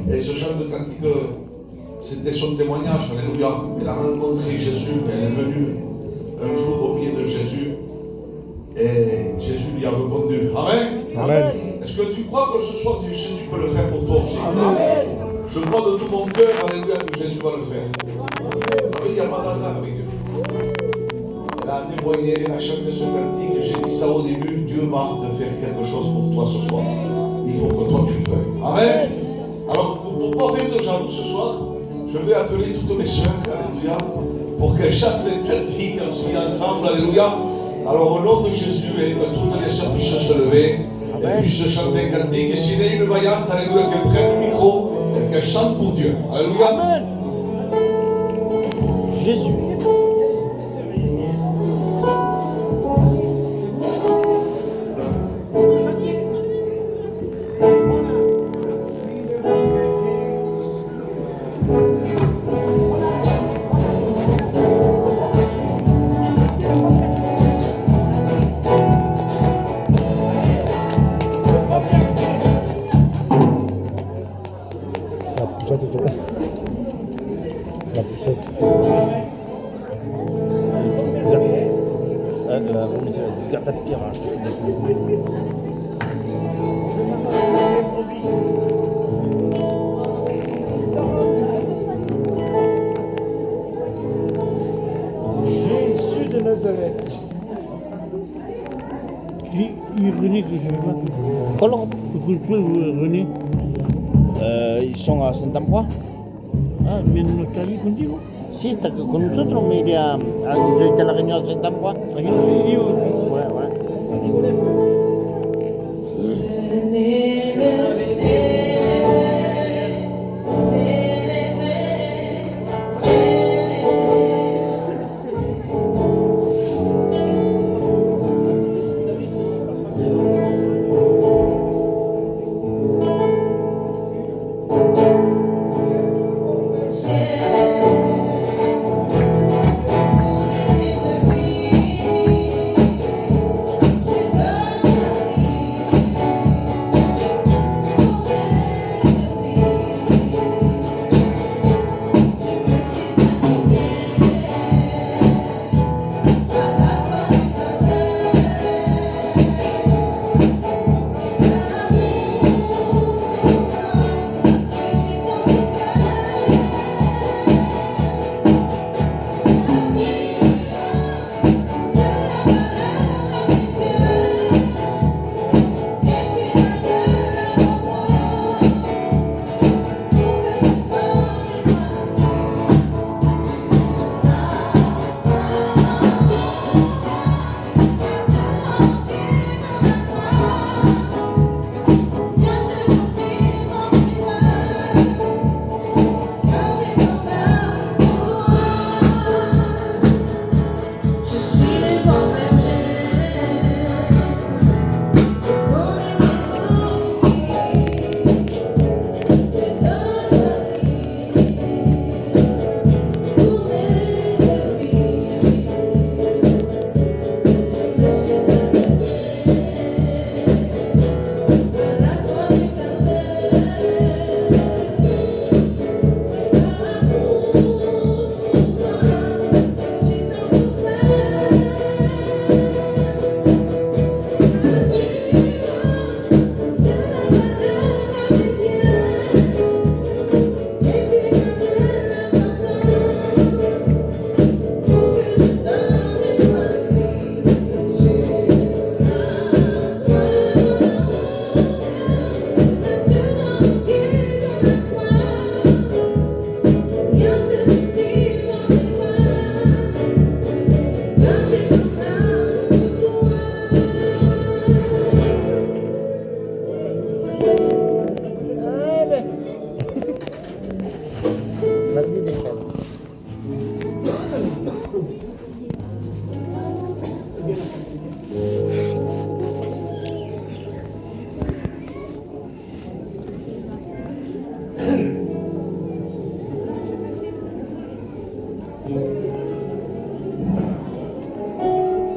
Et ce chant de cantique, c'était son témoignage, alléluia. Elle a rencontré Jésus, elle est venue un jour au pied de Jésus. Et Jésus lui a répondu. Amen. Amen. Est-ce que tu crois que ce soir Jésus peut le faire pour toi aussi? Amen. Je crois de tout mon cœur, alléluia, que Jésus va le faire. Vous savez, il n'y a pas d'hasard avec Dieu. Elle a témoigné, elle a chanté ce cantique. J'ai dit ça au début. Dieu va te faire quelque chose pour toi ce soir. Il faut que toi tu le veuilles. Amen. Alors, pour ne pas faire de jaloux ce soir, je vais appeler toutes mes soeurs, alléluia, pour qu'elles chantent les cantiques aussi ensemble, alléluia. Alors, au nom de Jésus, et que toutes les soeurs puissent se lever, et puissent chanter un cantique. Et s'il y a une vaillante, alléluia, qu'elle prenne le micro et qu'elle chante pour Dieu. Alléluia. Amen. Jésus. La poussette. Garde la pierre, je te fais des Jésus de Nazareth. René, que je ne sais pas. Comment? René. Ils sont à Saint-Ambrois. Ah, mais notre ami contigo. Si, está con nosotros, mais il est à la réunion à Saint-Ambrois. Aquí no soy yo. Ouais, ouais.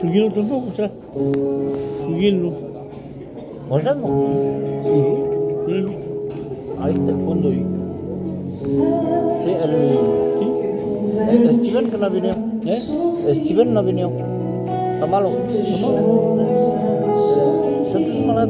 Tuguino tampoco, sa. Tuguino. Wala no. Sí. Ahí está el fondo. Sí, Steven que no ha venido. Steven no ha venido. Está malo. Siempre es malo.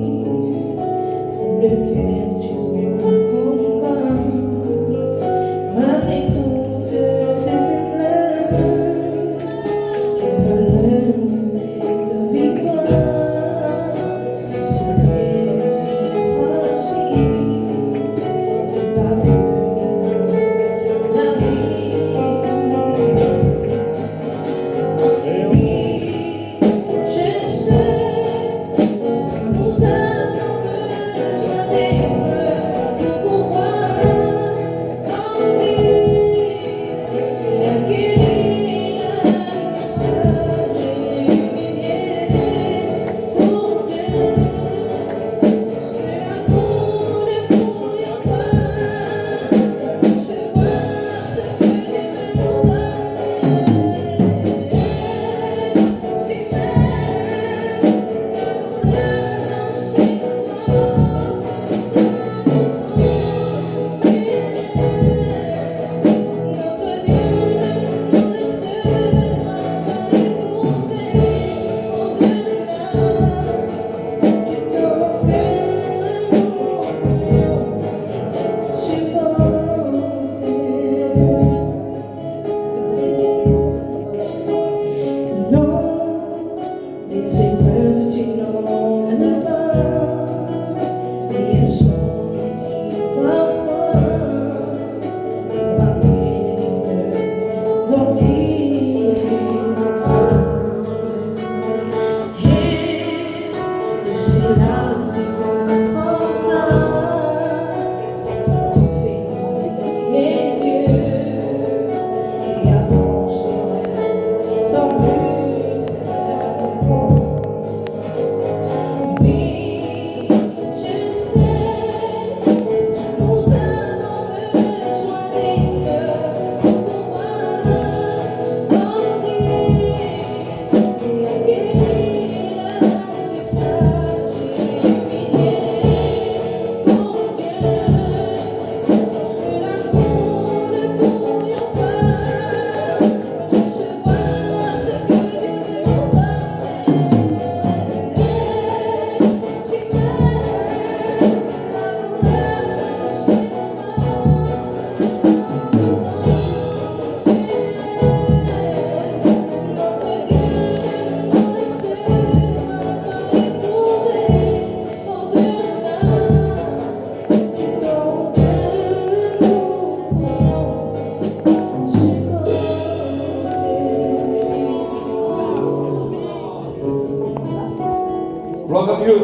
Gloire à Dieu.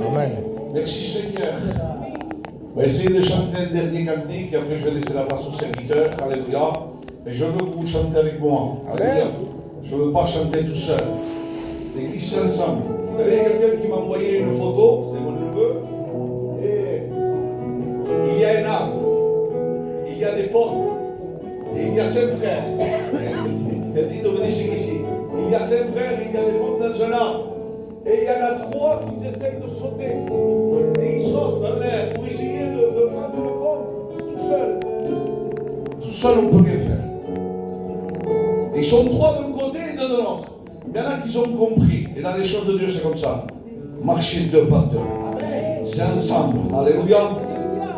Amen. Merci Seigneur. On va essayer de chanter un dernier cantique, et après je vais laisser la place au serviteur. Alléluia. Et je veux que vous chantez avec moi. Alléluia. Je ne veux pas chanter tout seul. L'église c'est ensemble. Vous savez, quelqu'un qui m'a envoyé une photo, c'est mon neveu. Et il y a un arbre. Il y a des pommes. Et il y a 5 frères. Elle dit, venez ici. Il y a 5 frères, il y a des pommes dans un arbre. Et il y en a 3 qui essaient de sauter. Et ils sautent dans l'air pour essayer de prendre une pomme tout seul. Tout seul, on ne peut rien faire. Ils sont 3 d'un côté et 2 de l'autre. Il y en a qui ont compris. Et dans les choses de Dieu, c'est comme ça. Marcher 2 par 2. C'est ensemble. Alléluia.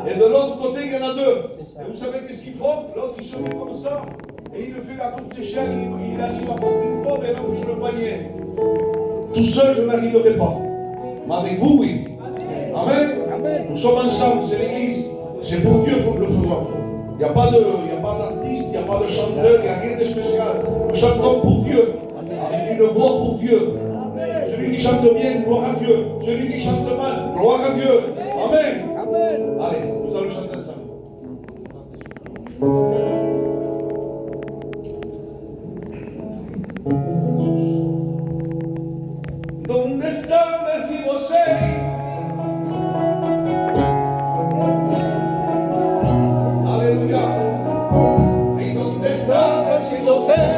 Et de l'autre côté, il y en a 2. Et vous savez qu'est-ce qu'ils font? L'autre, il se met comme ça. Et il le fait la courte échelle. Il arrive à prendre une pomme et remplir le panier. Tout seul, je n'arriverai pas. Mais avec vous, oui. Amen. Amen. Nous sommes ensemble, c'est l'église. C'est pour Dieu que nous le faisons. Il n'y a pas d'artiste, il n'y a pas de chanteur, il n'y a rien de spécial. Nous chantons pour Dieu. Avec une voix pour Dieu. Celui qui chante bien, gloire à Dieu. Celui qui chante mal, gloire à Dieu. Amen. Amen. Allez, nous allons chanter ensemble. ¿Dónde está Mefibosé? Aleluya. ¿Y dónde está Mefibosé?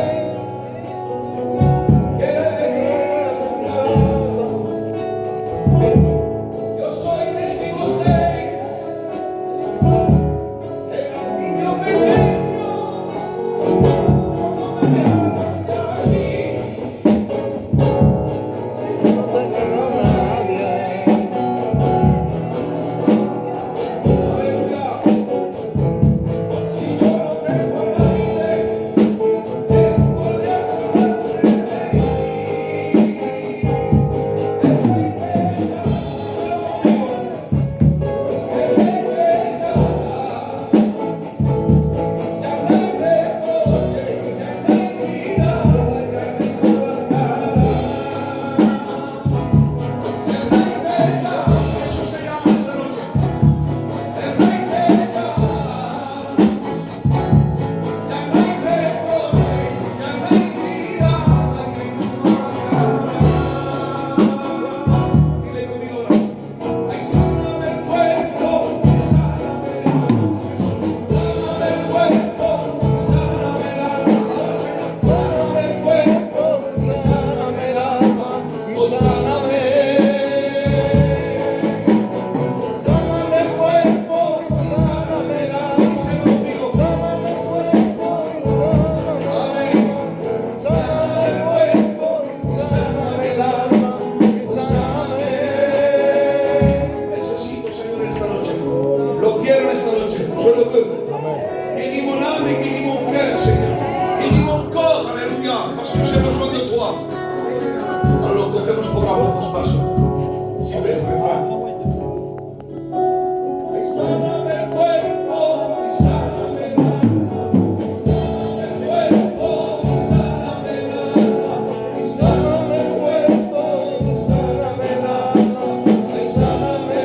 parce que j'ai besoin de toi. Alors, cogemos poco a poco espacio. Siempre el refrán. Sáname el cuerpo y sáname el alma. Sáname el cuerpo y sáname el alma. Y sáname el cuerpo y sáname el alma. Y sáname.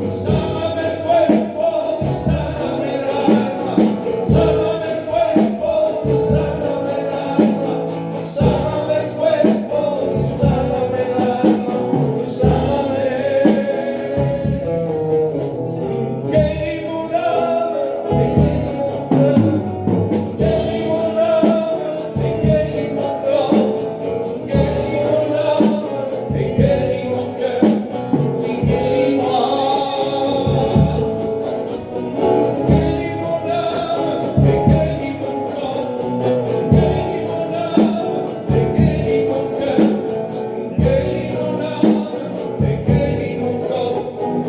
Y sáname el cuerpo y sáname el alma. Sáname el cuerpo y sáname el alma. Y sáname el cuerpo y sáname el alma. Y sáname.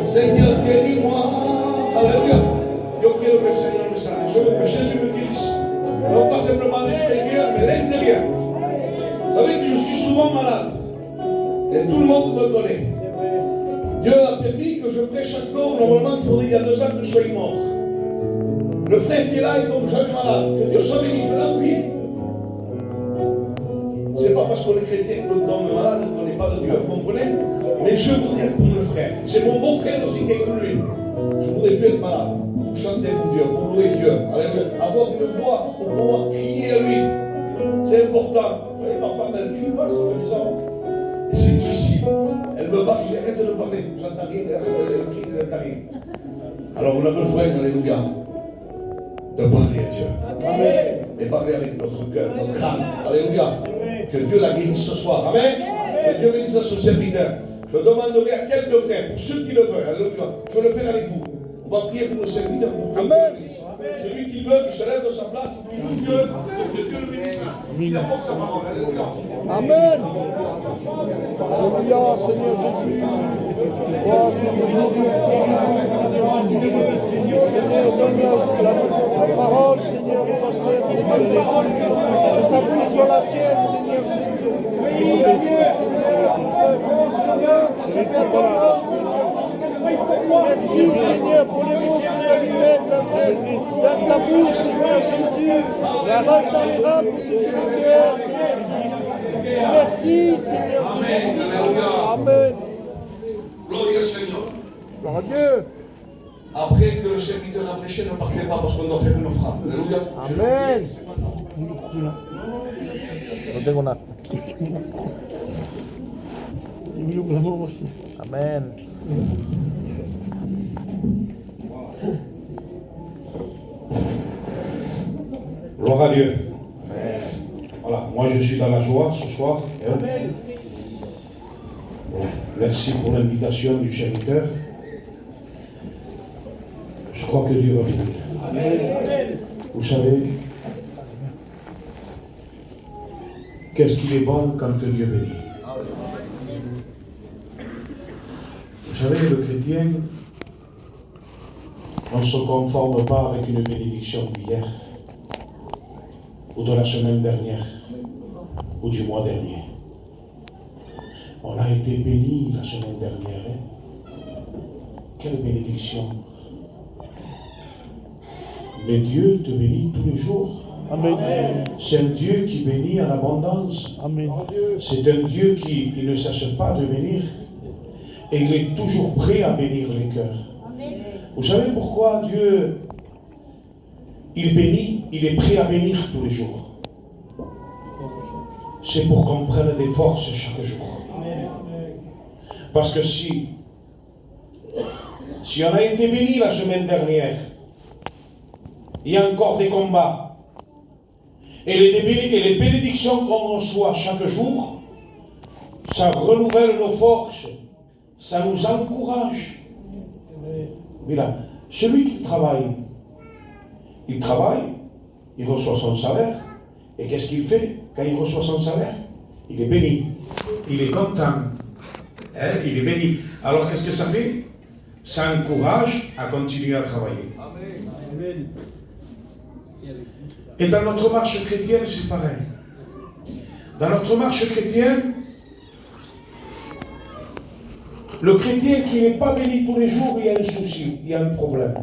Seigneur, guéris-moi. Alléluia. Yo quiero que el Señor me sane. Je veux que Jésus me guérisse. Non pas simplement l'extérieur, mais l'intérieur. Vous savez que je suis souvent malade. Et tout le monde me connaît. Dieu a permis que je prêche encore. Normalement, il y a 2 ans que je sois mort. Le frère qui est là, il tombe jamais malade. Que Dieu soit béni. Je l'en prie. C'est pas parce qu'on est chrétien qu'on tombe malade qu'on n'est pas de Dieu. Vous comprenez? Mais je voudrais être comme le frère. J'ai mon beau frère aussi qui est comme lui. Je ne voudrais plus être malade. Pour chanter pour Dieu, pour louer Dieu. Avoir une voix pour pouvoir crier à lui. C'est important. Vous voyez, ma femme, elle ne crie pas sur la maison. Et c'est difficile. Elle me parle, je dis arrête de parler. J'entends rien, elle crie, elle n'entend rien. Alors on a besoin, alléluia, de parler à Dieu. Amen. Et parler avec notre cœur, notre âme. Alléluia. Que Dieu la guérisse ce soir. Amen. Que Dieu bénisse à ce serviteur. Je demanderai à quelques frères, pour ceux qui le veulent, alléluia, je vais le faire avec vous. On va prier pour le serviteur, pour que Dieu le bénisse. Celui qui veut, qui se lève de sa place, qui loue Dieu, que Dieu le bénisse. Il apporte sa parole, alléluia. Amen. Alléluia, Seigneur Jésus. Oh, Seigneur Jésus. Seigneur, donne la parole, Seigneur, au pasteur, Seigneur Jésus. Que sa bouche soit la tienne, Seigneur Jésus. Merci, Seigneur. Seigneur, qui se fait à ton nom, Seigneur. Merci, Seigneur, pour les mots que tu as mis dans sa bouche, Seigneur Jésus. La rose dans les rames que tu Seigneur Jésus. Merci, Seigneur. Amen. Alléluia. Amen. Gloire au Seigneur. Gloire à Dieu. Après que le serviteur a prêché, ne partez pas parce qu'on doit faire une offrande. Alléluia. Amen. No tengo nada. Amen. Gloire à Dieu. Voilà, moi je suis dans la joie ce soir. Merci pour l'invitation du serviteur. Je crois que Dieu va venir. Vous savez, qu'est-ce qu'il est bon quand Dieu bénit. Vous savez, le chrétien, on ne se conforme pas avec une bénédiction d'hier, ou de la semaine dernière, ou du mois dernier. On a été béni la semaine dernière. Quelle bénédiction! Mais Dieu te bénit tous les jours. Amen. C'est un Dieu qui bénit en abondance. Amen. C'est un Dieu qui ne cesse pas de bénir. Et il est toujours prêt à bénir les cœurs. Vous savez pourquoi Dieu, il bénit, il est prêt à bénir tous les jours. C'est pour qu'on prenne des forces chaque jour. Parce que si on a été béni la semaine dernière, il y a encore des combats. Et les bénédictions qu'on reçoit chaque jour, ça renouvelle nos forces, ça nous encourage. Mais là, celui qui travaille, il reçoit son salaire, et qu'est-ce qu'il fait quand il reçoit son salaire? Il est béni, il est content, il est béni. Alors qu'est-ce que ça fait? Ça encourage à continuer à travailler. Amen. Et dans notre marche chrétienne, c'est pareil. Dans notre marche chrétienne, le chrétien qui n'est pas béni tous les jours, il y a un souci, il y a un problème.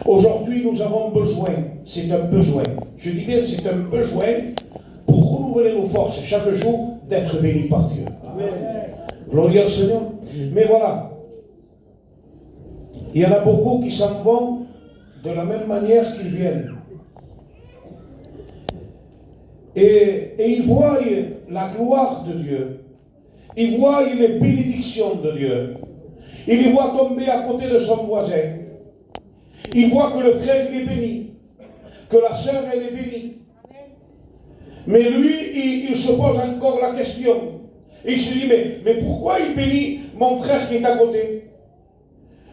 Aujourd'hui, nous avons besoin, c'est un besoin, je dis bien c'est un besoin pour renouveler nos forces chaque jour d'être bénis par Dieu. Amen. Gloire au Seigneur. Mais voilà, il y en a beaucoup qui s'en vont de la même manière qu'ils viennent. Et ils voient la gloire de Dieu. Ils voient les bénédictions de Dieu. Ils les voient tomber à côté de son voisin. Ils voient que le frère il est béni. Que la sœur elle est bénie. Mais lui, il se pose encore la question. Et il se dit, mais pourquoi il bénit mon frère qui est à côté?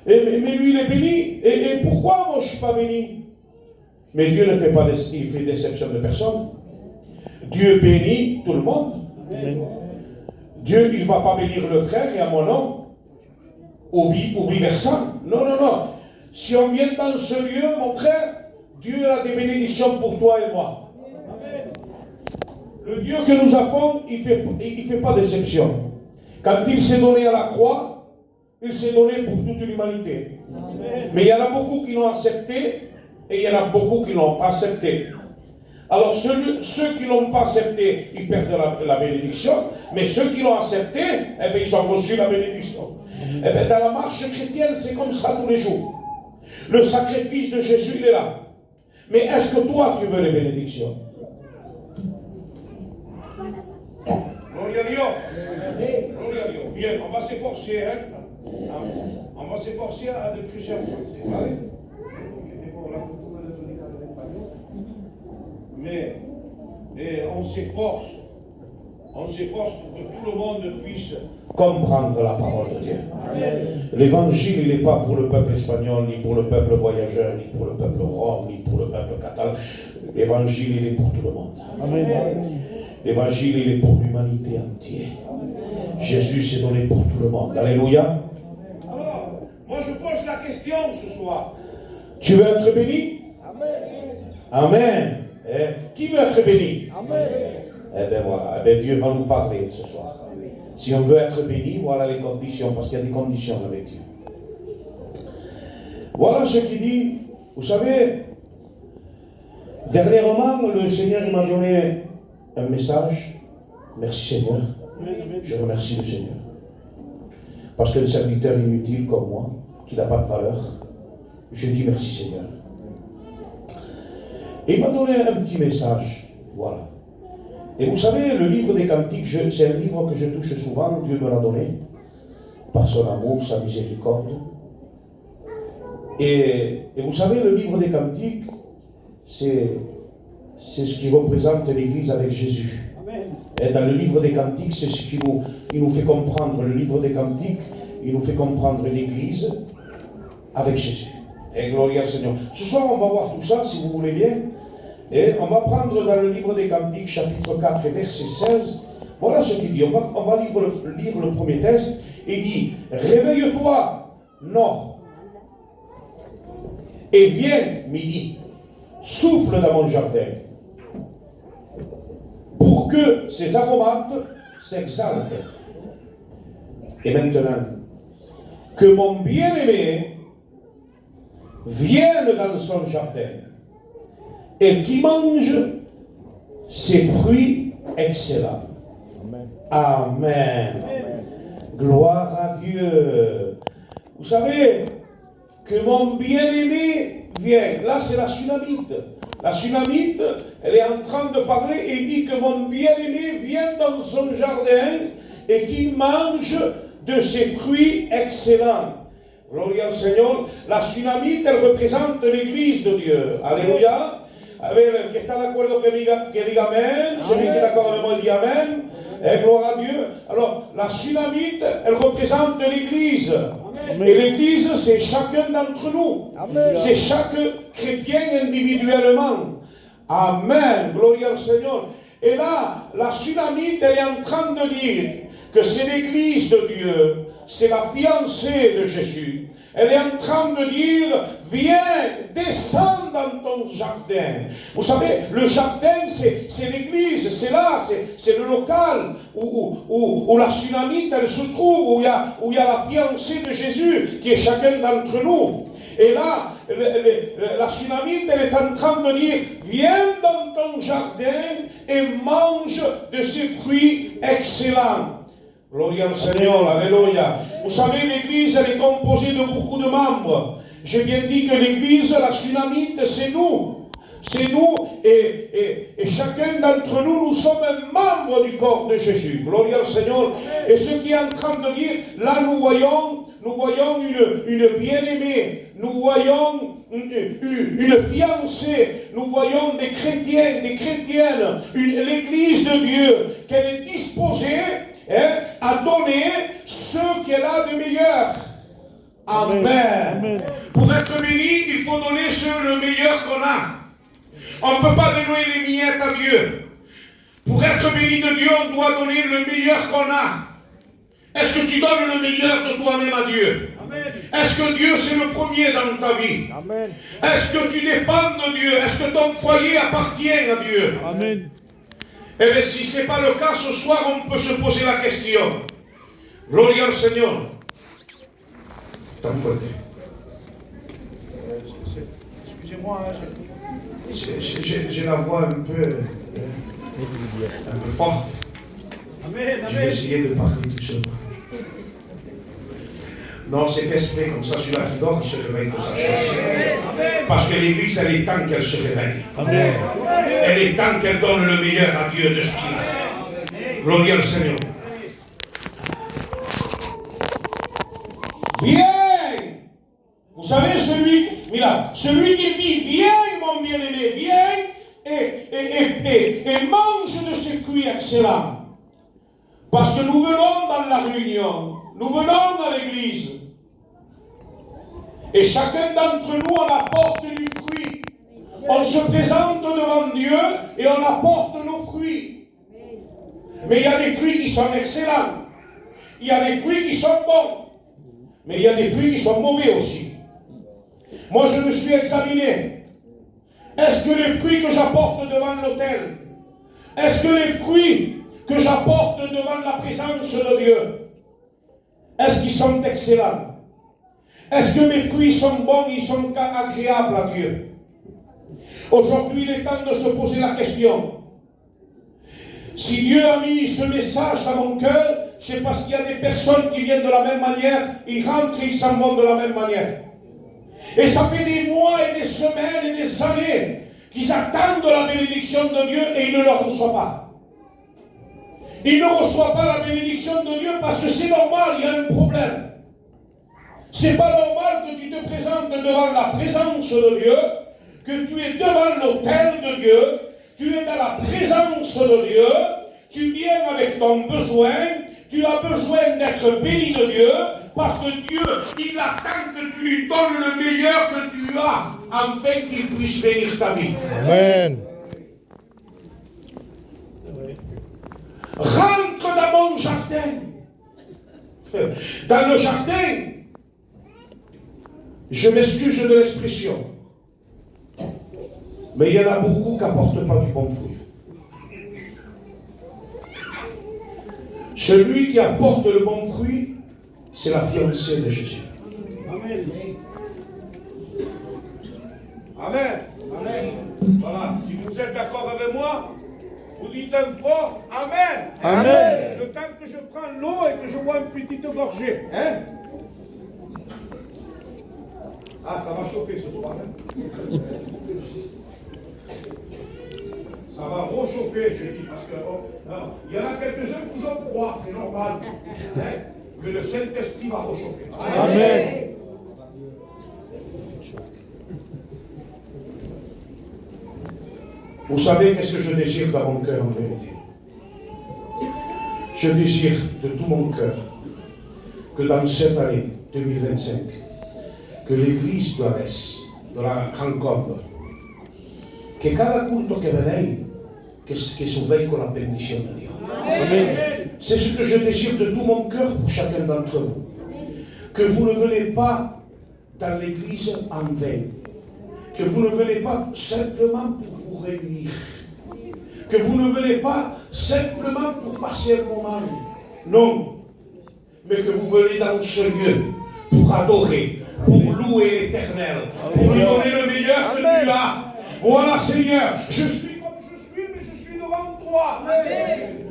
Mais lui, il est béni. Et pourquoi moi, je ne suis pas béni? Mais Dieu ne fait pas il fait déception de personne. Dieu bénit tout le monde. Amen. Dieu, il ne va pas bénir le frère et à mon nom. Ou vice-versa. Non. Si on vient dans ce lieu, mon frère, Dieu a des bénédictions pour toi et moi. Amen. Le Dieu que nous avons, il fait pas d'exception. Quand il s'est donné à la croix, il s'est donné pour toute l'humanité. Amen. Mais il y en a beaucoup qui l'ont accepté et il y en a beaucoup qui ne l'ont pas accepté. Alors ceux qui ne l'ont pas accepté, ils perdent la bénédiction, mais ceux qui l'ont accepté, eh bien, ils ont reçu la bénédiction. Eh bien, dans la marche chrétienne, c'est comme ça tous les jours. Le sacrifice de Jésus, il est là. Mais est-ce que toi, tu veux les bénédictions? Gloria a Dieu. Gloria a Dieu. Bien, on va s'efforcer, hein? On va s'efforcer à de prêcher en français. Allez. Mais on s'efforce pour que tout le monde puisse comprendre la parole de Dieu. L'évangile, il n'est pas pour le peuple espagnol, ni pour le peuple voyageur, ni pour le peuple rome, ni pour le peuple catalan. L'évangile, il est pour tout le monde. Amen. L'évangile, il est pour l'humanité entière. Jésus s'est donné pour tout le monde. Alléluia. Alors, moi je pose la question ce soir. Tu veux être béni? Amen. Amen. Qui veut être béni? Amen. Eh bien voilà, Dieu va nous parler ce soir. Si on veut être béni, voilà les conditions, parce qu'il y a des conditions avec Dieu. Voilà ce qu'il dit. Vous savez, dernièrement, le Seigneur il m'a donné un message. Merci Seigneur. Je remercie le Seigneur. Parce que le serviteur inutile comme moi, qui n'a pas de valeur, je dis merci Seigneur. Et il m'a donné un petit message. Voilà. Et vous savez, le livre des Cantiques, c'est un livre que je touche souvent, Dieu me l'a donné, par son amour, sa miséricorde. Et vous savez, le livre des Cantiques, c'est ce qui représente l'Église avec Jésus. Et dans le livre des Cantiques, c'est ce qui nous fait comprendre. Le livre des Cantiques, il nous fait comprendre l'Église avec Jésus. Et gloire au Seigneur. Ce soir, on va voir tout ça, si vous voulez bien. Et on va prendre dans le livre des Cantiques, chapitre 4, verset 16. Voilà ce qu'il dit. On va lire le premier texte. Il dit, réveille-toi, nord, et viens, midi, souffle dans mon jardin, pour que ces aromates s'exaltent. Et maintenant, que mon bien-aimé vienne dans son jardin et qui mange ses fruits excellents. Amen. Amen. Gloire à Dieu. Vous savez que mon bien-aimé vient. Là, c'est la Sunamite. La Sunamite, elle est en train de parler et dit que mon bien-aimé vient dans son jardin et qu'il mange de ses fruits excellents. Gloria au Seigneur. La Sunamite, elle représente l'Église de Dieu. Alléluia. A ver, el que está de acuerdo que diga amén. Celui qui est d'accord avec moi dit amen. Et gloire à Dieu. Alors, la Sunamite, elle représente l'Église. Amen. Et l'Église, c'est chacun d'entre nous. Amen. C'est chaque chrétien individuellement. Amen. Gloire au Seigneur. Et là, la Sunamite, elle est en train de dire que c'est l'Église de Dieu. C'est la fiancée de Jésus. Elle est en train de dire, viens, descends dans ton jardin. Vous savez, le jardin, c'est l'église, c'est là, c'est le local où la Sunamite, elle se trouve, où il y a la fiancée de Jésus, qui est chacun d'entre nous. Et là, la Sunamite, elle est en train de dire, viens dans ton jardin et mange de ces fruits excellents. Gloria au Seigneur, alléluia. Vous savez, l'église, elle est composée de beaucoup de membres. J'ai bien dit que l'église, la Sunamite, c'est nous. C'est nous, et chacun d'entre nous, nous sommes un membre du corps de Jésus. Gloria au Seigneur. Et ce qui est en train de dire, là nous voyons une bien-aimée, nous voyons une fiancée, nous voyons des chrétiens, des chrétiennes, l'église de Dieu, qu'elle est disposée à donner ce qu'elle a de meilleur. Amen. Amen. Pour être béni, il faut donner le meilleur qu'on a. On ne peut pas donner les miettes à Dieu. Pour être béni de Dieu, on doit donner le meilleur qu'on a. Est-ce que tu donnes le meilleur de toi-même à Dieu? Est-ce que Dieu c'est le premier dans ta vie? Amen. Est-ce que tu dépends de Dieu? Est-ce que ton foyer appartient à Dieu? Amen. Eh bien, si ce n'est pas le cas, ce soir, on peut se poser la question. Gloria au Seigneur. Tan fuerte. Excusez-moi, j'ai la voix un peu forte. Amen, amen. Je vais essayer de parler tout seul. Non, c'est fait exprès, comme ça, celui-là qui dort, il se réveille de sa chaise. Parce que l'église, elle est temps qu'elle se réveille. Amen. Elle est temps qu'elle donne le meilleur à Dieu de ce qu'il a. Gloria au Seigneur. Viens! Vous savez, celui qui dit, viens, mon bien-aimé, viens et mange de ces fruits excellents. Parce que nous venons dans la réunion, nous venons dans l'église. Et chacun d'entre nous, on apporte du fruit. On se présente devant Dieu et on apporte nos fruits. Mais il y a des fruits qui sont excellents. Il y a des fruits qui sont bons. Mais il y a des fruits qui sont mauvais aussi. Moi, je me suis examiné. Est-ce que les fruits que j'apporte devant l'autel, est-ce que les fruits que j'apporte devant la présence de Dieu, est-ce qu'ils sont excellents? Est-ce que mes fruits sont bons, ils sont agréables à Dieu? Aujourd'hui, il est temps de se poser la question. Si Dieu a mis ce message dans mon cœur, c'est parce qu'il y a des personnes qui viennent de la même manière, ils rentrent et ils s'en vont de la même manière. Et ça fait des mois et des semaines et des années qu'ils attendent la bénédiction de Dieu et ils ne la reçoivent pas. Ils ne reçoivent pas la bénédiction de Dieu parce que c'est normal, il y a un problème. C'est pas normal que tu te présentes devant la présence de Dieu, que tu es devant l'autel de Dieu, tu es dans la présence de Dieu, tu viens avec ton besoin, tu as besoin d'être béni de Dieu, parce que Dieu, il attend que tu lui donnes le meilleur que tu as, afin qu'il puisse bénir ta vie. Amen. Rentre dans mon jardin. Dans le jardin, je m'excuse de l'expression, mais il y en a beaucoup qui n'apportent pas du bon fruit. Celui qui apporte le bon fruit, c'est la fiancée de Jésus. Amen. Amen. Amen. Voilà, si vous êtes d'accord avec moi, vous dites un fort Amen. Amen. Le temps que je prends l'eau et que je bois une petite gorgée. Hein? Ah, ça va chauffer ce soir. Hein? Ça va rechauffer, je dis, parce que il y en a quelques-uns qui sont froids, c'est normal. Hein? Mais le Saint-Esprit va réchauffer. Amen. Vous savez qu'est-ce que je désire dans mon cœur en vérité? Je désire de tout mon cœur que dans cette année 2025, que l'Église de la Concorde, que cada culto que venez, que se veille con la bénédiction de Dieu. Amen. C'est ce que je désire de tout mon cœur pour chacun d'entre vous. Que vous ne venez pas dans l'église en vain. Que vous ne venez pas simplement pour vous réunir. Que vous ne venez pas simplement pour passer un moment. Non. Mais que vous venez dans ce lieu pour adorer, pour louer l'Éternel, pour lui donner le meilleur que tu as. Voilà, Seigneur, je suis comme je suis, mais je suis devant toi.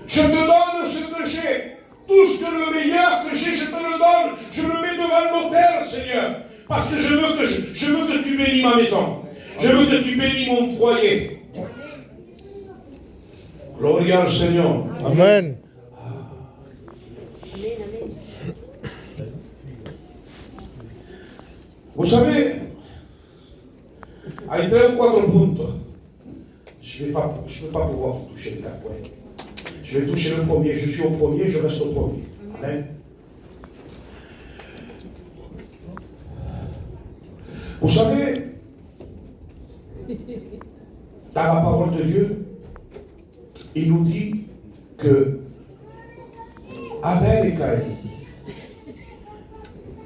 Je te donne ce que j'ai. Tout ce que le meilleur que j'ai, je te le donne. Je le mets devant l'autel, Seigneur. Parce que je veux que tu bénis ma maison. Je veux que tu bénis mon foyer. Gloria al Seigneur. Amen. Vous savez, hay 3 ou 4 puntos. Je ne vais pas pouvoir toucher le 4 points. Je vais toucher le premier. Je suis au premier, je reste au premier. Amen. Vous savez, dans la parole de Dieu, il nous dit que Abel et Caïn,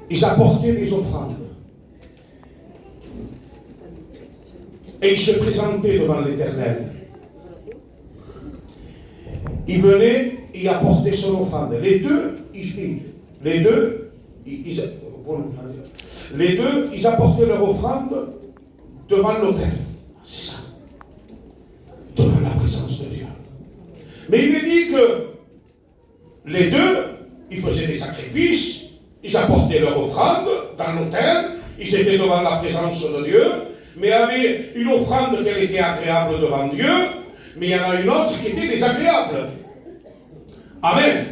ils apportaient des offrandes. Et ils se présentaient devant l'Éternel. Ils venaient, ils apportaient son offrande. Les deux, ils apportaient leur offrande devant l'autel. C'est ça. Devant la présence de Dieu. Mais il est dit que les deux, ils faisaient des sacrifices, ils apportaient leur offrande dans l'autel, ils étaient devant la présence de Dieu, mais il y avait une offrande qui était agréable devant Dieu, mais il y en a une autre qui était désagréable. Amen.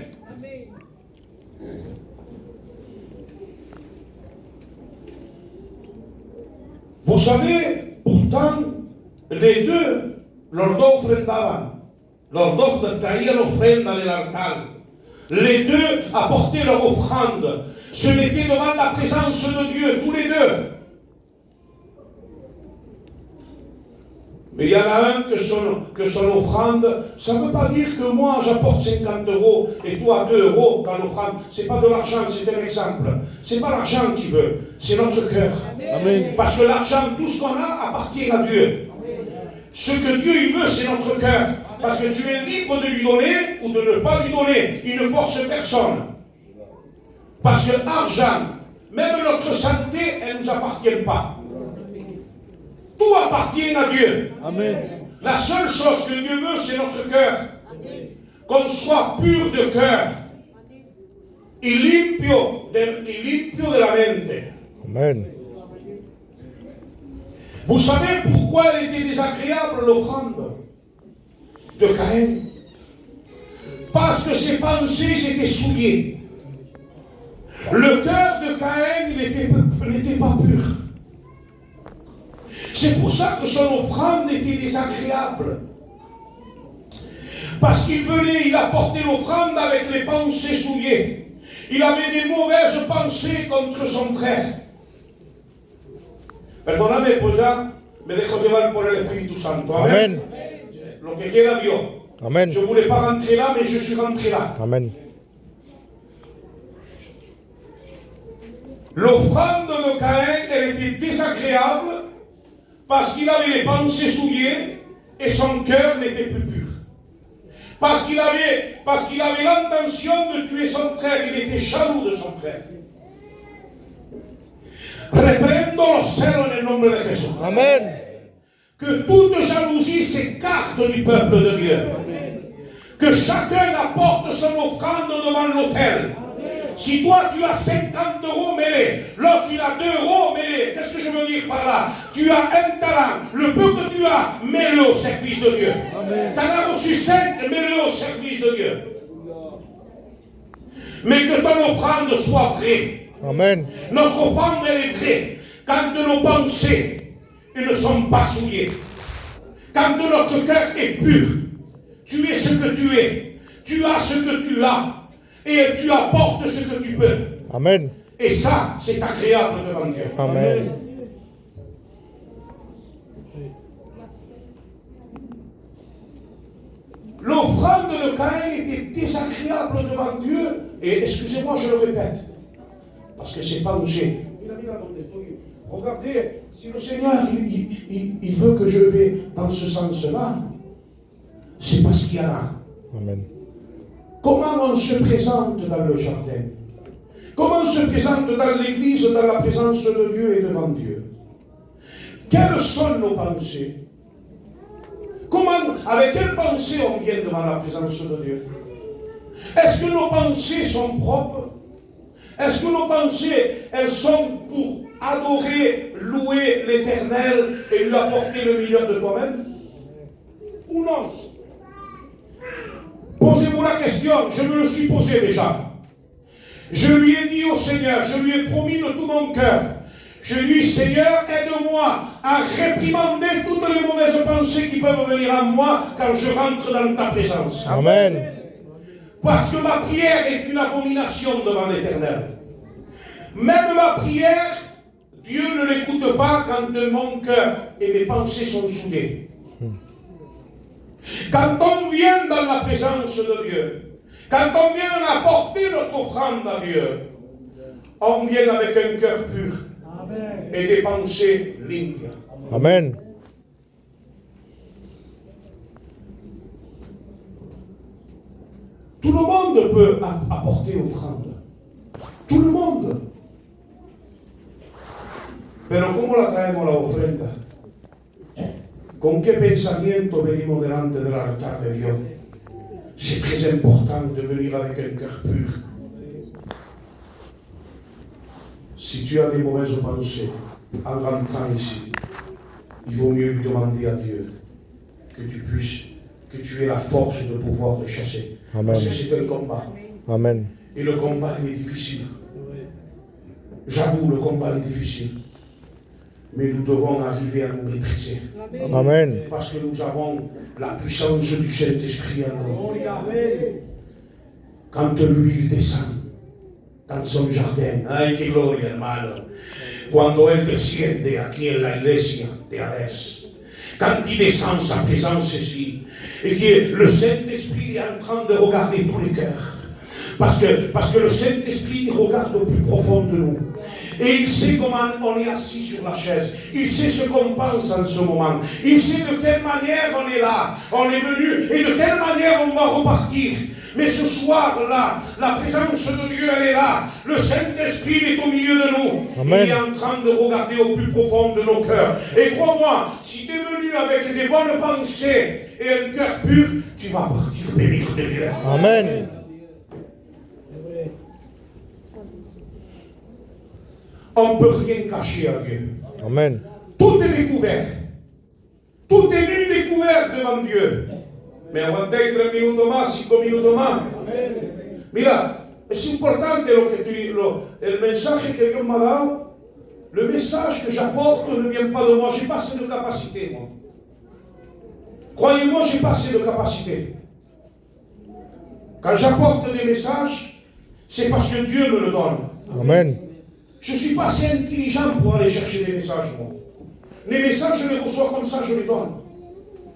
Vous savez, pourtant, les deux, los dos ofrendaban, los dos traían ofrenda en el altar. Les deux apportaient leur offrande, se mettaient devant la présence de Dieu, tous les deux. Mais il y en a un que son offrande, ça ne veut pas dire que moi j'apporte 50 € et toi 2 € dans l'offrande. Ce n'est pas de l'argent, c'est un exemple. Ce n'est pas l'argent qui veut, c'est notre cœur. Amen. Parce que l'argent, tout ce qu'on a, appartient à Dieu. Ce que Dieu il veut, c'est notre cœur. Parce que tu es libre de lui donner ou de ne pas lui donner. Il ne force personne. Parce que l'argent, même notre santé, elle ne nous appartient pas. Tout appartient à Dieu. Amen. La seule chose que Dieu veut, c'est notre cœur. Qu'on soit pur de cœur. Y limpio de la mente. Amen. Vous savez pourquoi elle était désagréable, l'offrande de Caïn? Parce que ses pensées étaient souillées. Le cœur de Caïn n'était pas pur. C'est pour ça que son offrande était désagréable. Parce qu'il venait, il apportait l'offrande avec les pensées souillées. Il avait des mauvaises pensées contre son frère. Perdóname, pues ya me dejo llevar por el Espíritu Santo. Amen. Amen. Lo que quiera Dios. Amen. Je ne voulais pas rentrer là, mais je suis rentré là. Amen. L'offrande de Caïn, elle était désagréable parce qu'il avait les pensées souillées et son cœur n'était plus pur. Parce qu'il avait l'intention de tuer son frère, il était jaloux de son frère. Reprendo los celos en el nombre de Jesús. Amen. Que toute jalousie s'écarte du peuple de Dieu. Que chacun apporte son offrande devant l'autel. Si toi tu as 50 € mêlés, l'autre il a 2 € mêlés, qu'est-ce que je veux dire par là? Tu as un talent, le peu que tu as, mets-le au service de Dieu. Tu en as reçu 5, mets-le au service de Dieu. Mais que ton offrande soit vraie. Amen. Notre offrande elle est vraie. Quand nos pensées elles ne sont pas souillées. Quand notre cœur est pur, tu es ce que tu es. Tu as ce que tu as. Et tu apportes ce que tu peux. Amen. Et ça, c'est agréable devant Dieu. Amen. L'offrande de Caïn était désagréable devant Dieu. Et excusez-moi, je le répète. Parce que c'est pas où j'ai. regardez, si le Seigneur il veut que je vais dans ce sens-là, c'est parce qu'il y en a. Amen. Comment on se présente dans le jardin? Comment on se présente dans l'église, dans la présence de Dieu et devant Dieu? Quelles sont nos pensées? Avec quelles pensées on vient devant la présence de Dieu? Est-ce que nos pensées sont propres? Est-ce que nos pensées, elles sont pour adorer, louer l'Éternel et lui apporter le meilleur de toi-même? Ou non? Posez-vous la question, je me le suis posé déjà. Je lui ai dit au Seigneur, je lui ai promis de tout mon cœur. Je lui ai dit, Seigneur, aide-moi à réprimander toutes les mauvaises pensées qui peuvent venir à moi quand je rentre dans ta présence. Amen. Parce que ma prière est une abomination devant l'Éternel. Même ma prière, Dieu ne l'écoute pas quand mon cœur et mes pensées sont soudées. Quand on vient dans la présence de Dieu, quand on vient apporter notre offrande à Dieu, on vient avec un cœur pur et des pensées limpides. Amen. Tout le monde peut apporter offrande. Tout le monde. Pero ¿cómo la traemos la ofrenda? ¿Con qué pensamiento venimos delante del altar de Dios? C'est très important de venir avec un cœur pur. Si tu as des mauvaises pensées, en rentrant ici, il vaut mieux lui demander à Dieu que tu aies la force de pouvoir les chasser. Amen. Parce que c'est un combat. Amen. Et le combat, il est difficile. J'avoue, le combat est difficile. Mais nous devons arriver à nous maîtriser. Amen. Parce que nous avons la puissance du Saint-Esprit en nous. Quand l'huile descend dans son jardin, ay que gloria, hermano. Cuando Él desciende aquí en la iglesia de Alès, quand il descend sa présence ici, et que le Saint-Esprit est en train de regarder tous les cœurs. Parce que le Saint-Esprit regarde au plus profond de nous. Et il sait comment on est assis sur la chaise. Il sait ce qu'on pense en ce moment. Il sait de quelle manière on est là. On est venu et de quelle manière on va repartir. Mais ce soir-là, la présence de Dieu, elle est là. Le Saint-Esprit est au milieu de nous. Amen. Il est en train de regarder au plus profond de nos cœurs. Et crois-moi, si tu es venu avec des bonnes pensées et un cœur pur, tu vas partir béni de Dieu. Amen. On ne peut rien cacher à Dieu. Amen. Tout est découvert. Tout est nu découvert devant Dieu. Me aguanté 3 minutos más, 5 minutos más. Mira, es importante el mensaje que Dios me ha dado. Le message que j'apporte ne vient pas de moi. J'ai pas assez de capacité, moi. Croyez-moi, j'ai pas assez de capacité. Quand j'apporte des messages, c'est parce que Dieu me le donne. Amen. Je ne suis pas assez intelligent pour aller chercher des messages, moi. Les messages, je les reçois comme ça, je les donne.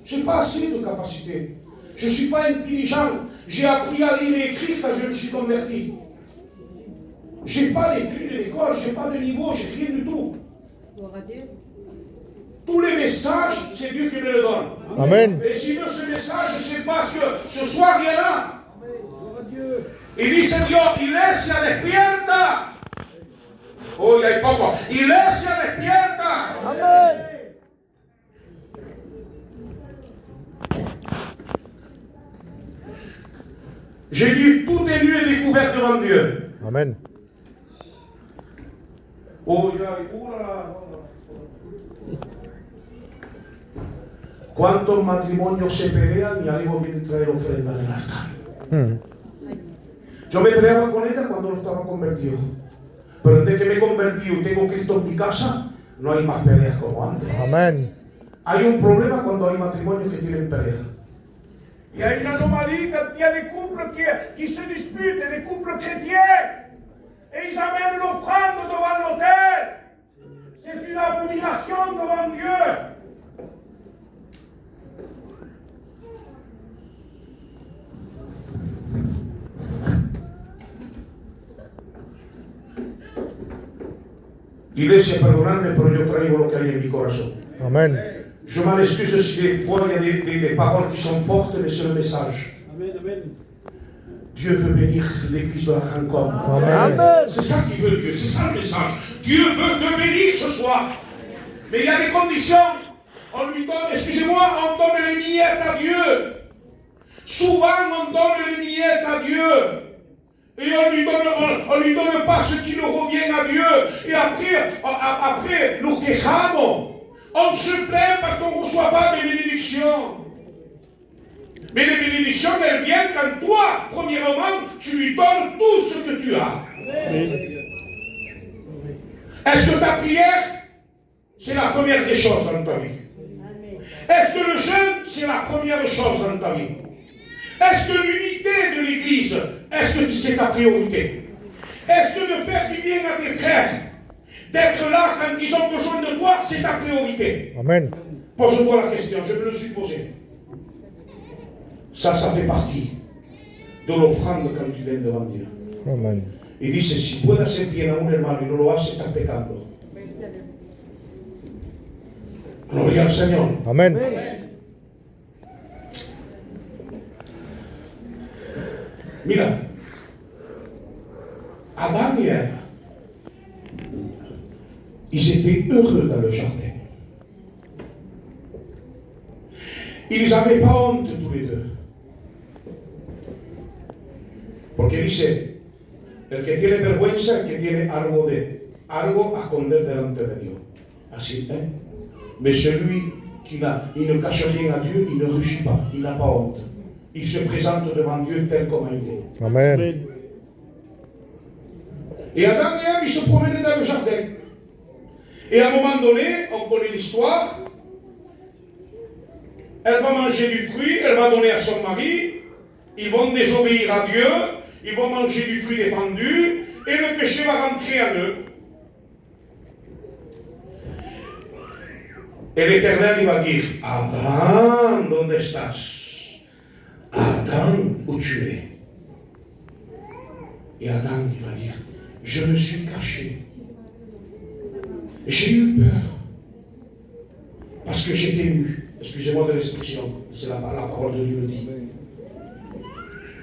Je n'ai pas assez de capacité. Je ne suis pas intelligent. J'ai appris à lire et écrire quand je me suis converti. Je n'ai pas l'étude de l'école, je n'ai pas de niveau, je n'ai rien du tout. Tous les messages, c'est Dieu qui me les donne. Amen. Et s'il veut ce message, c'est parce que ce soir, il y en a. Y dice Dios, iglesia despierta. Hoy hay poco. Iglesia despierta. Amen. J'ai dit, tout est nu et découvert devant Dieu. Amen. Oh, ¿cuántos matrimonios se pelean y algo viene a traer ofrenda en el altar? Yo me peleaba con ella cuando no estaba convertido. Pero desde que me he convertido y tengo Cristo en mi casa, no hay más peleas como antes. Amen. Hay un problema cuando hay matrimonios que tienen peleas. Il y a une anomalie quand il y a des couples qui se disputent, des couples chrétiens, et ils amènent l'offrande devant l'autel. C'est une abomination devant Dieu. Iglesia, perdonadme, pero yo traigo lo que hay en mi corazón. Amen. Je m'en excuse si des fois il y a des paroles qui sont fortes, mais c'est le message. Dieu veut bénir l'église de la Rencontre. Amen. C'est ça qu'il veut Dieu, c'est ça le message. Dieu veut te bénir ce soir. Mais il y a des conditions. On lui donne, excusez-moi, on donne les miettes à Dieu. Souvent on donne les miettes à Dieu. Et on lui donne pas ce qui nous revient à Dieu. Et après, nous quejamos. On se plaint parce qu'on ne reçoit pas de bénédictions. Mais les bénédictions, elles viennent quand toi, premièrement, tu lui donnes tout ce que tu as. Est-ce que ta prière, c'est la première des choses dans ta vie? Est-ce que le jeûne, c'est la première chose dans ta vie? Est-ce que l'unité de l'Église, est-ce que c'est ta priorité? Est-ce que de faire du bien à tes frères, d'être là quand ils ont besoin de toi, c'est ta priorité? Amen. Pose-toi la question, je me le suis posé. Ça fait partie de l'offrande quand tu viens devant Dieu. Amen. Y dice, si puede hacer bien a un hermano y no lo hace, estás pecando. Gloria al Señor. Amen. Mira, Adam et Ève, ils étaient heureux dans le jardin. Ils n'avaient pas honte tous les deux. Porque dice, el que tiene vergüenza, el que tiene algo a esconder delante de Dios. Así, ¿eh? Mais celui qui il ne cache rien à Dieu, il ne rugit pas, il n'a pas honte. Il se présente devant Dieu tel comme il est. Amen. Et Adam et Ève, ils se promenaient dans le jardin. Et à un moment donné, on connaît l'histoire, elle va manger du fruit, elle va donner à son mari, ils vont désobéir à Dieu, ils vont manger du fruit défendu, et le péché va rentrer en eux. Et l'Éternel, il va dire, Adam, ¿dónde estás? Adam, où tu es? Et Adam, il va dire, je me suis caché. J'ai eu peur. Parce que j'étais nu. Excusez-moi de l'expression, c'est la parole de Dieu le dit.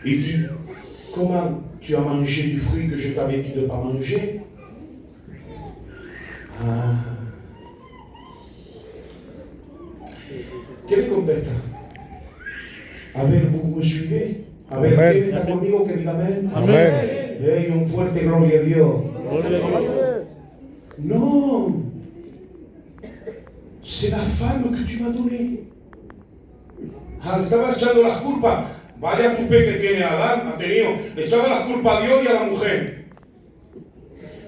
Il dit, comment tu as mangé du fruit que je t'avais dit de ne pas manger? Ah. Quel est contexte? A ver, vous me suivez? A ver, Amen. ¿quién está conmigo que diga amén? Amen. Hey, un fuerte gloria a Dios. Gloria a Dios. Non, c'est la femme que tu m'as donnée. Ah, estaba echando las culpas. Vaya tupé que tiene Adán, ha tenido. Le echaba las culpas a Dios y a la mujer.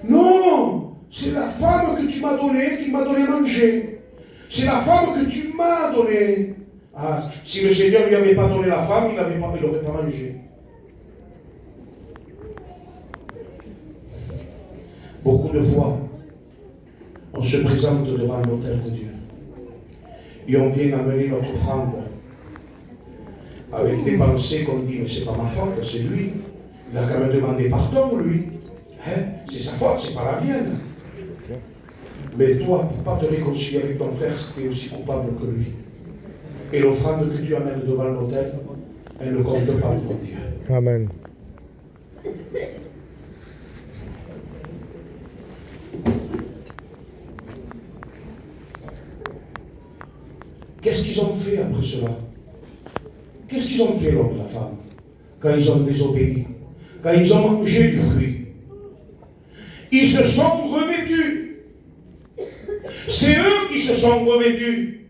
Non, c'est la femme que tu m'as donnée qui m'a donné à manger. C'est la femme que tu m'as donnée. Ah, si le Seigneur ne lui avait pas donné la femme, il n'aurait pas mangé. Beaucoup de fois, on se présente devant l'autel de Dieu et on vient amener notre offrande avec des pensées qu'on dit, mais c'est pas ma faute, c'est lui. Il a quand même demandé pardon, lui. Hein? C'est sa faute, c'est pas la mienne. Mais toi, pour ne pas te réconcilier avec ton frère, tu es aussi coupable que lui. Et l'offrande que tu amènes devant l'autel, elle ne compte pas devant Dieu. Amen. Qu'est-ce qu'ils ont fait après cela? Qu'est-ce qu'ils ont fait l'homme et la femme quand ils ont désobéi, quand ils ont mangé du fruit? Ils se sont revêtus. C'est eux qui se sont revêtus.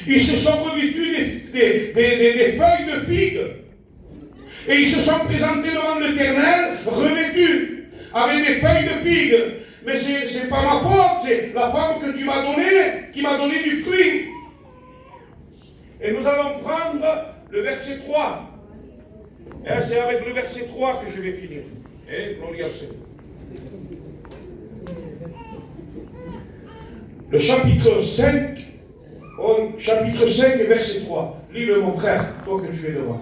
Ils se sont revêtus des feuilles de figue. Et ils se sont présentés devant l'Éternel revêtus avec des feuilles de figue. Mais c'est pas ma faute, c'est la femme que tu m'as donnée qui m'a donné du fruit. Et nous allons prendre le verset 3. Et c'est avec le verset 3 que je vais finir. Et gloria al Seigneur. Le chapitre 5, chapitre 5 et verset 3. Lis-le mon frère, toi que tu es devant.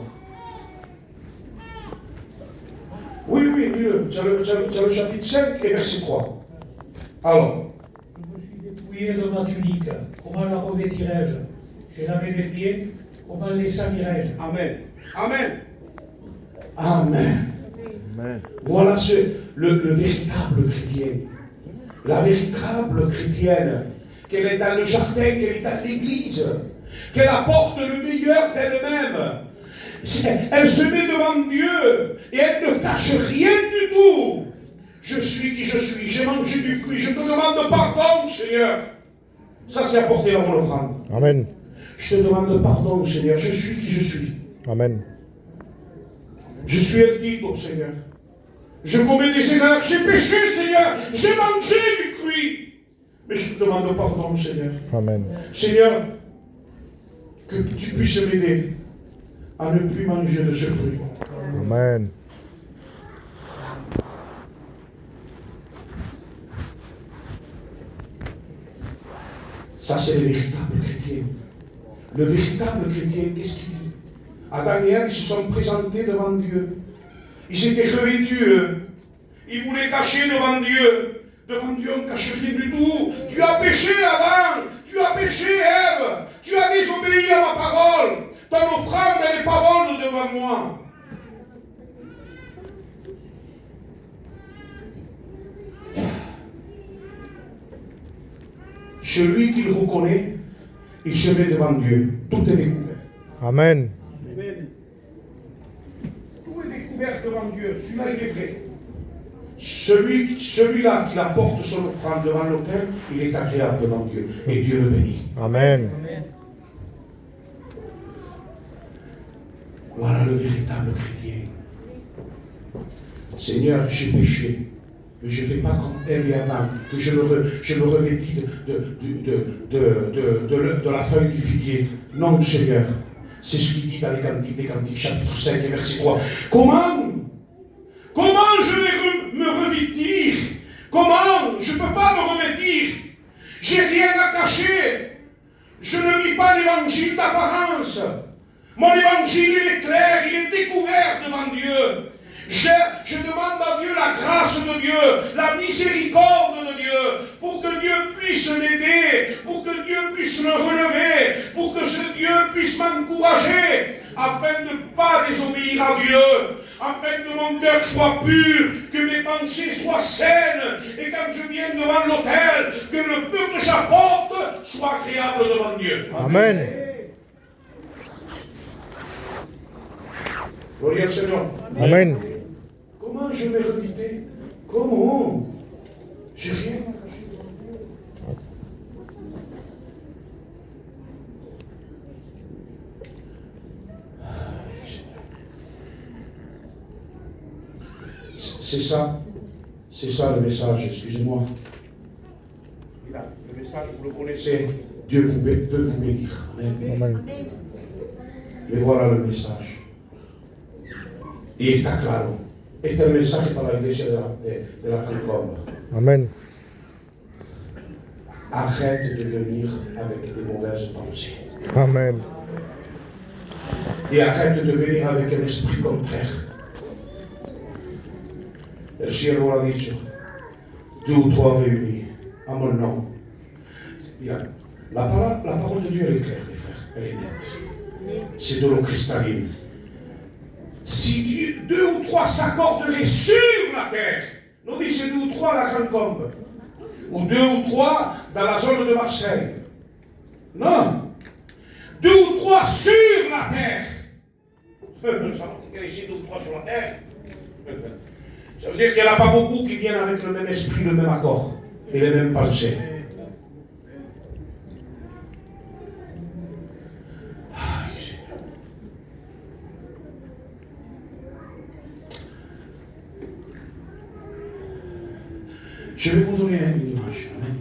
Oui, lis-le. Tu as le chapitre 5 et verset 3. Alors, dépouillé de ma tunique, comment la revêtirai-je? J'ai lavé les pieds, comment les salirai-je? Amen. Amen. Amen. Voilà le véritable chrétien. La véritable chrétienne. Qu'elle est dans le jardin, qu'elle est dans l'église. Qu'elle apporte le meilleur d'elle-même. Elle se met devant Dieu et elle ne cache rien du tout. Je suis qui je suis, j'ai mangé du fruit, je te demande pardon, Seigneur. Ça, c'est apporter mon offrande. Amen. Je te demande pardon, Seigneur, je suis qui je suis. Amen. Je suis el Tito, Seigneur. Je commets des erreurs, j'ai péché, Seigneur, j'ai mangé du fruit. Mais je te demande pardon, Seigneur. Amen. Seigneur, que tu puisses m'aider à ne plus manger de ce fruit. Amen. Ça, c'est le véritable chrétien. Le véritable chrétien, qu'est-ce qu'il dit? Adam et Ève, ils se sont présentés devant Dieu. Ils s'étaient revêtus, eux. Ils voulaient cacher devant Dieu. Devant Dieu, on ne cache rien du tout. Tu as péché, Adam. Tu as péché, Ève. Tu as désobéi à ma parole. Ton offrande, elle n'est pas bonne devant moi. Celui qui le reconnaît, il se met devant Dieu. Tout est découvert. Amen. Tout est découvert devant Dieu. Celui-là, il est vrai. Celui-là qui apporte son offrande devant l'autel, il est agréable devant Dieu. Et Dieu le bénit. Amen. Voilà le véritable chrétien. Seigneur, j'ai péché. Mais je ne fais pas comme Ève et Adam, que je me revêtis de la feuille du figuier. Non, Seigneur. C'est ce qu'il dit dans les Cantiques des Cantiques, chapitre 5 et verset 3. Comment je vais me revêtir? Comment? Je ne peux pas me revêtir. J'ai rien à cacher. Je ne vis pas l'évangile d'apparence. Mon évangile, il est clair, il est découvert devant Dieu. Je demande à Dieu la grâce de Dieu, la miséricorde de Dieu, pour que Dieu puisse l'aider, pour que Dieu puisse le relever, pour que ce Dieu puisse m'encourager, afin de ne pas désobéir à Dieu, afin que mon cœur soit pur, que mes pensées soient saines, et quand je viens devant l'autel, que le peu que j'apporte soit agréable devant Dieu. Amen. Gloire au Seigneur. Amen. Comment je vais revêtir? Comment? J'ai rien à cacher. C'est ça le message, excusez-moi. Le message, vous le connaissez. Dieu veut vous bénir. Amen. Amen. Mais voilà le message. Y está claro. Este es el mensaje para la iglesia de la Cancombe. Amen. Arrête de venir avec des mauvaises pensées. Amen. Et arrête de venir avec un esprit contraire. El cielo lo ha dicho. 2 ou 3 réunis à mon nom. Bien. La parole de Dieu, elle est claire, les frères. Elle est nette. C'est de l'eau cristalline. Si 2 ou 3 s'accorderaient sur la terre, nous disons 2 ou 3 à la Cancombe, ou 2 ou 3 dans la zone de Marseille. Non. 2 ou 3 sur la terre. Ça veut dire ici 2 ou 3 sur la terre. Ça veut dire qu'il n'y en a pas beaucoup qui viennent avec le même esprit, le même accord et les mêmes pensées. Je vais vous donner une image, amen.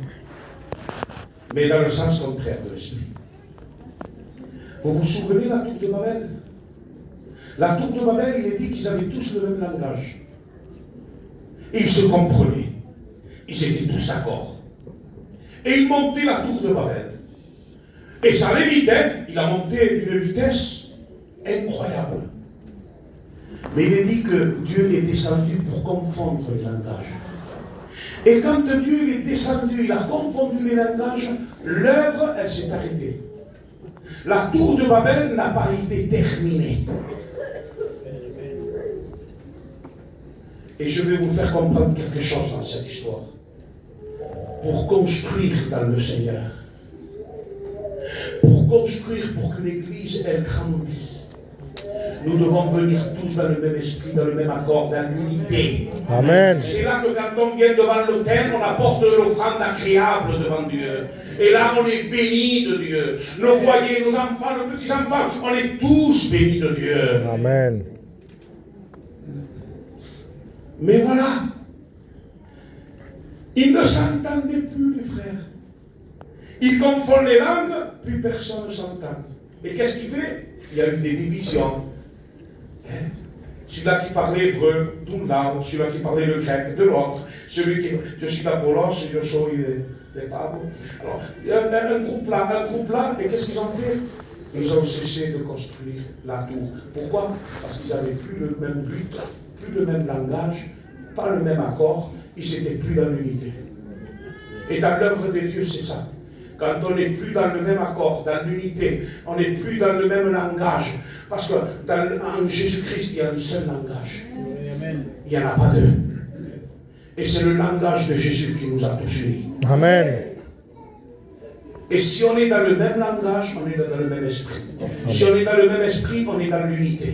Mais dans le sens contraire de l'esprit. Vous vous souvenez de la tour de Babel? La tour de Babel, il est dit qu'ils avaient tous le même langage. Ils se comprenaient. Ils étaient tous d'accord. Et ils montaient la tour de Babel. Et ça allait vite, hein? Il a monté d'une vitesse incroyable. Mais il est dit que Dieu est descendu pour confondre les langages. Et quand Dieu est descendu, il a confondu les langages, l'œuvre, elle s'est arrêtée. La tour de Babel n'a pas été terminée. Et je vais vous faire comprendre quelque chose dans cette histoire. Pour construire dans le Seigneur, pour construire, pour que l'Église, elle grandisse, nous devons venir tous dans le même esprit, dans le même accord, dans l'unité. Amen. C'est là que quand on vient devant l'autel, on apporte de l'offrande agréable devant Dieu. Et là, on est béni de Dieu. Nos foyers, nos enfants, nos petits-enfants, on est tous bénis de Dieu. Amen. Mais voilà, ils ne s'entendaient plus, les frères. Ils confondent les langues, plus personne ne s'entend. Et qu'est-ce qu'il fait? Il y a eu des divisions. Hein? Celui-là qui parlait hébreu, d'une langue, celui-là qui parlait le grec, de l'autre, celui qui... Je suis d'Apollos, je suis les Pablo. Alors, il y a un groupe là, et qu'est-ce qu'ils ont fait? Ils ont cessé de construire la tour. Pourquoi? Parce qu'ils n'avaient plus le même but, plus le même langage, pas le même accord, ils n'étaient plus dans l'unité. Et dans l'œuvre de Dieu, c'est ça. Quand on n'est plus dans le même accord, dans l'unité, on n'est plus dans le même langage. Parce que en Jésus-Christ, il y a un seul langage. Il n'y en a pas deux. Et c'est le langage de Jésus qui nous a tous unis. Amen. Et si on est dans le même langage, on est dans le même esprit. Si on est dans le même esprit, on est dans l'unité.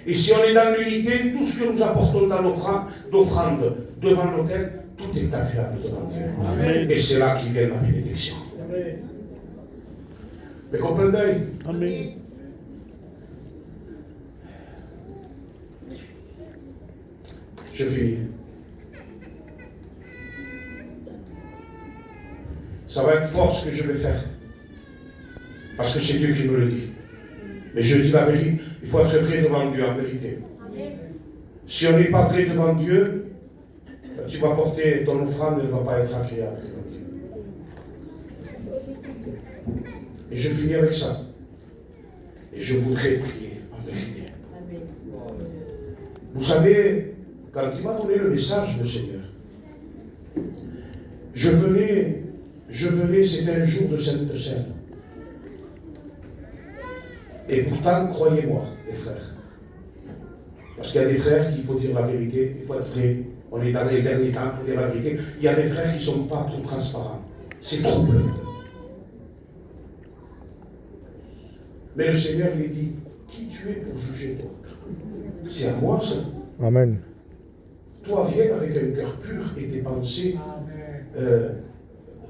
Et si on est dans l'unité, tout ce que nous apportons dans l'offrande devant l'autel, tout est agréable devant Dieu. Amen. Et c'est là qu'il vient la bénédiction. Amen. Mais comprenez? Amen. Je finis. Ça va être fort ce que je vais faire. Parce que c'est Dieu qui me le dit. Mais je dis la vérité, il faut être vrai devant Dieu, en vérité. Si on n'est pas vrai devant Dieu, tu vas porter ton offrande, elle ne va pas être agréable devant Dieu. Et je finis avec ça. Et je voudrais prier, en vérité. Vous savez, quand il m'a donné le message, le Seigneur, je venais, c'était un jour de Sainte Seine. Et pourtant, croyez-moi, les frères, parce qu'il y a des frères qu'il faut dire la vérité, il faut être vrai, on est dans les derniers temps, il faut dire la vérité. Il y a des frères qui ne sont pas trop transparents, c'est trouble. Mais le Seigneur lui dit, qui tu es pour juger d'autres? C'est à moi ça. Amen. Toi, viens avec un cœur pur et tes pensées,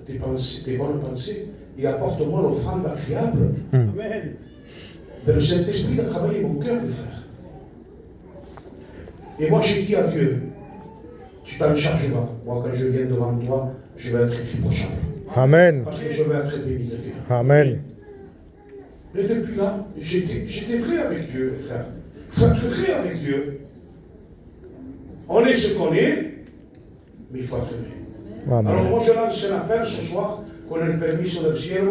tes bonnes pensées, et apporte-moi l'offrande agréable. Amen. Mais le Saint-Esprit a travaillé mon cœur, les frères. Et moi, j'ai dit à Dieu, tu t'en chargeras. Moi, quand je viens devant toi, je vais être irréprochable. Amen. Parce que je vais être béni de Dieu. Amen. Mais depuis là, j'étais vrai avec Dieu, les frères. Il faut être vrai avec Dieu. On est ce qu'on est, mais il faut être vrai. Amen. Alors moi, je lance un appel ce soir, qu'on ait le permis sur le ciel.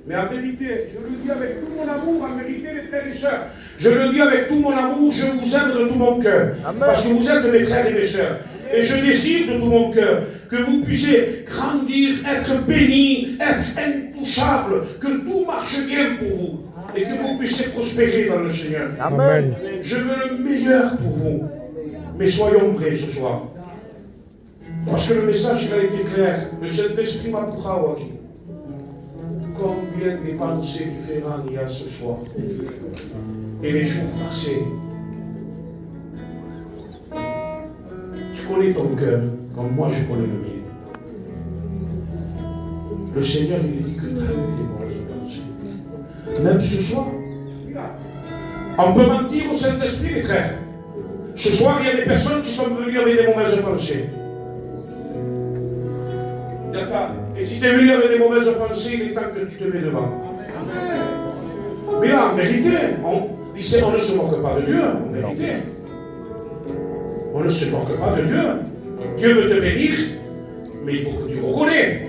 Mais en vérité, je le dis avec tout mon amour, en vérité, les frères et sœurs, je le dis avec tout mon amour, je vous aime de tout mon cœur. Parce que vous êtes mes frères et mes sœurs. Et je désire de tout mon cœur que vous puissiez grandir, être bénis, être intouchables, que tout marche bien pour vous. Et que vous puissiez prospérer dans le Seigneur. Amen. Je veux le meilleur pour vous. Mais soyons vrais ce soir. Parce que le message il a été clair. Le Saint-Esprit m'a poussé. Combien de pensées différentes il y a ce soir. Et les jours passés. Tu connais ton cœur comme moi je connais le mien. Le Seigneur il dit que tu as eu des mauvaises pensées. Même ce soir. On peut mentir au Saint-Esprit, les frères. Ce soir, il y a des personnes qui sont venues avec des mauvaises pensées. D'accord. Et si tu es venu avec des mauvaises pensées, il est temps que tu te mets devant. Mais là, en vérité, on ne se moque pas de Dieu, en vérité. On ne se moque pas de Dieu. Dieu veut te bénir, mais il faut que tu reconnais.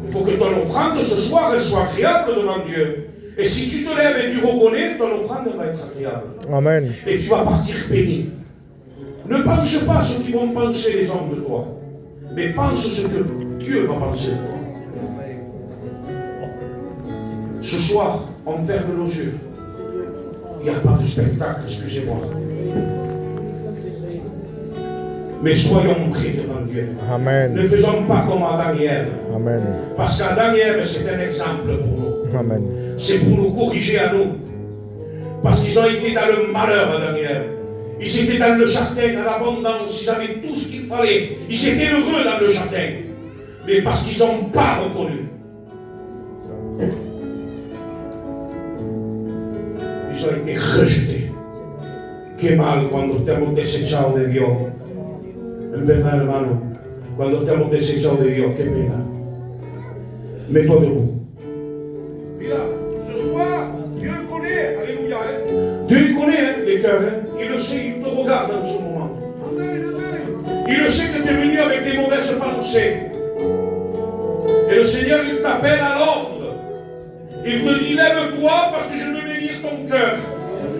Il faut que ton offrande ce soir, elle soit agréable devant Dieu. Et si tu te lèves et tu reconnais, ton offrande va être agréable. Amen. Et tu vas partir béni. Ne pense pas ce qu'ils vont penser les hommes de toi, mais pense ce que Dieu va penser de toi. Ce soir, on ferme nos yeux. Il n'y a pas de spectacle, excusez-moi. Mais soyons vrais devant Dieu. Amen. Ne faisons pas comme Adam et Ève. Amen. Parce qu'Adam et Ève, c'est un exemple pour nous. Amen. C'est pour nous corriger à nous. Parce qu'ils ont été dans le malheur, Adam et Ève. Ils étaient dans le jardin, dans l'abondance, ils avaient tout ce qu'il fallait. Ils étaient heureux dans le jardin. Mais parce qu'ils n'ont pas reconnu. Ils ont été rejetés. Qué mal cuando te hemos desechado de Dios. En verdad, hermano, cuando te hemos desechado de Dios, qué pena. Mets-toi debout. Mira, ce soir, Dieu connaît, alléluia, hein. Dieu connaît hein, les cœurs, hein. Il le sait, il te regarde en ce moment. Il le sait que tu es venu avec des mauvaises pensées. Et le Seigneur, il t'appelle à l'ordre. Il te dit, lève-toi parce que je veux bénir ton cœur.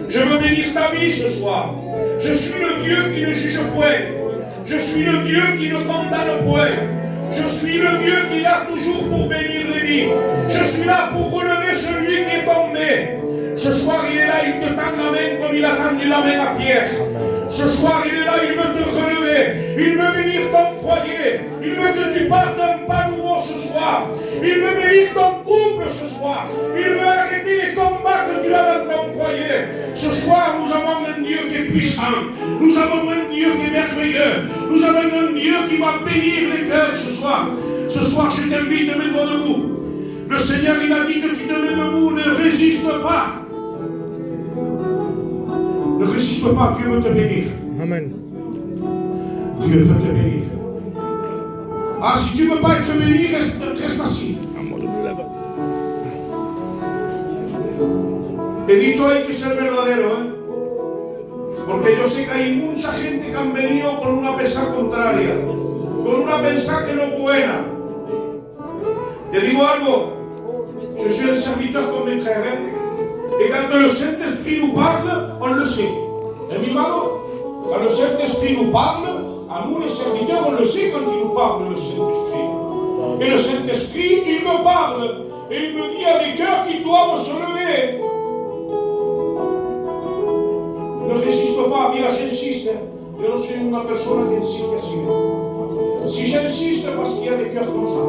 Je veux bénir ta vie ce soir. Je suis le Dieu qui ne juge point. Je suis le Dieu qui ne condamne point. Je suis le Dieu qui est là toujours pour bénir les vies. Je suis là pour relever celui qui est tombé. Ce soir, il est là, il te tend la main comme il a tendu la main à Pierre. Ce soir, il est là, il veut te relever. Il veut bénir ton foyer. Il veut que tu partes d'un pas nouveau ce soir. Il veut bénir ton couple ce soir. Il veut arrêter les combats que tu as dans ton foyer. Ce soir, nous avons un Dieu qui est puissant. Nous avons un Dieu qui est merveilleux. Nous avons un Dieu qui va bénir les cœurs ce soir. Ce soir, je t'invite à mettre debout. Le Seigneur, il a dit que tu te mets debout, ne résiste pas. Ne résiste pas, Dieu veut te bénir. Amen. Dieu veut te bénir. Ah, si tu ne veux pas être béni, reste assis. He dicho hay que ser verdadero, ¿eh? Porque yo sé que hay mucha gente que han venido con una pensar contraria, con una pensar que no es buena. Te digo algo, je suis un serviteur comme mes frères, hein? Et quand le Saint-Esprit nous parle, on le sait. Et mi mano, quand le Saint-Esprit nous parle, à nous les serviteurs, on le sait quand il nous parle, le Saint-Esprit. Et le Saint-Esprit, il me parle. Et il me dit à des cœurs qu'ils doivent se lever. Ne résiste pas, mira, j'insiste. Je ne suis une personne qui insiste así. Si j'insiste, parce qu'il y a des cœurs comme ça.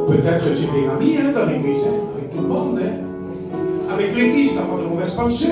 Peut-être que tu es bien ami dans l'église, avec tout le monde, avec l'église, t'as pas de mauvaises pensées.